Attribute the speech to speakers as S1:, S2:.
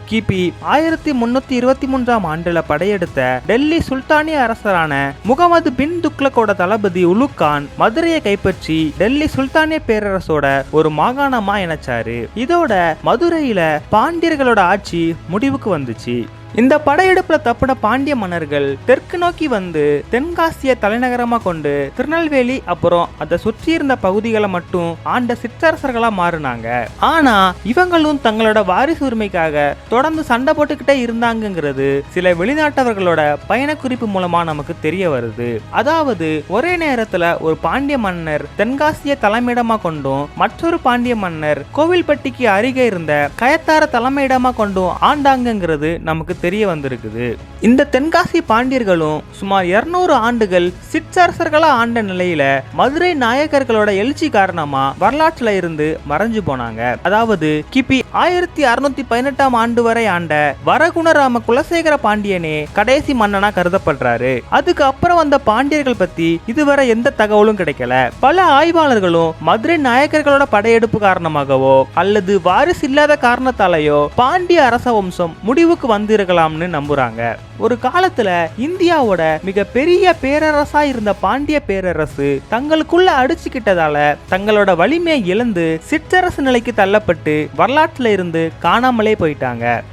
S1: கிபி 1323ஆம் ஆண்டுல படையெடுத்த டெல்லி சுல்தானிய அரசரான முகமது பின் துக்ளக்கோட தளபதி உலுக் கான் மதுரையை கைப்பற்றி டெல்லி சுல்தானிய பேரரசோட ஒரு மாகாணமா இணைச்சாரு. இதோட மதுரையில பாண்டியர்களோட ஆட்சி முடிவுக்கு வந்துச்சு. இந்த படையெடுப்புல தப்புன பாண்டிய மன்னர்கள் தெற்கு நோக்கி வந்து தென்காசிய தலைநகரமா கொண்டு திருநெல்வேலி அப்புறம் அதை சுற்றி இருந்த பகுதிகளை மட்டும் ஆண்ட சிற்றரசர்களா மாறினாங்க. ஆனா இவங்களும் தங்களோட வாரிசு உரிமைக்காக தொடர்ந்து சண்டை போட்டுக்கிட்டே இருந்தாங்கிறது சில வெளிநாட்டவர்களோட பயண குறிப்பு மூலமா நமக்கு தெரிய வருது. அதாவது ஒரே நேரத்துல ஒரு பாண்டிய மன்னர் தென்காசிய தலைமையிடமா கொண்டும் மற்றொரு பாண்டிய மன்னர் கோவில்பட்டிக்கு அருகே இருந்த கயத்தார தலைமையிடமா கொண்டும் ஆண்டாங்கிறது நமக்கு தெரிய வந்திருக்குது. இந்த தென்காசி பாண்டியர்களும் சுமார் 200 ஆண்டுகள் சிற்றரசர்களா ஆண்ட நிலையில மதுரை நாயக்கர்களோட எழுச்சி காரணமா வரலாற்றுல இருந்து மறைஞ்சு போனாங்க. அதாவது கிபி 1618ஆம் ஆண்டு வரை ஆண்ட வரகுணராம குலசேகர பாண்டியனே கடைசி மன்னனா கருதப்படுறாரு. அதுக்கு அப்புறம் வந்த பாண்டியர்கள் பத்தி இதுவரை எந்த தகவலும் கிடைக்கல. பல ஆய்வாளர்களும் மதுரை நாயக்கர்களோட படையெடுப்பு காரணமாகவோ அல்லது வாரிசு இல்லாத காரணத்தாலேயோ பாண்டிய அரச வம்சம் முடிவுக்கு வந்திருக்கலாம்னு நம்புறாங்க. ஒரு காலத்துல இந்தியாவோட மிக பெரிய பேரரசா இருந்த பாண்டிய பேரரசு தங்களுக்குள்ள அடிச்சுக்கிட்டதால தங்களோட வலிமையை இழந்து சிற்றரசு நிலைக்கு தள்ளப்பட்டு வரலாற்றுல இருந்து காணாமலே போயிட்டாங்க.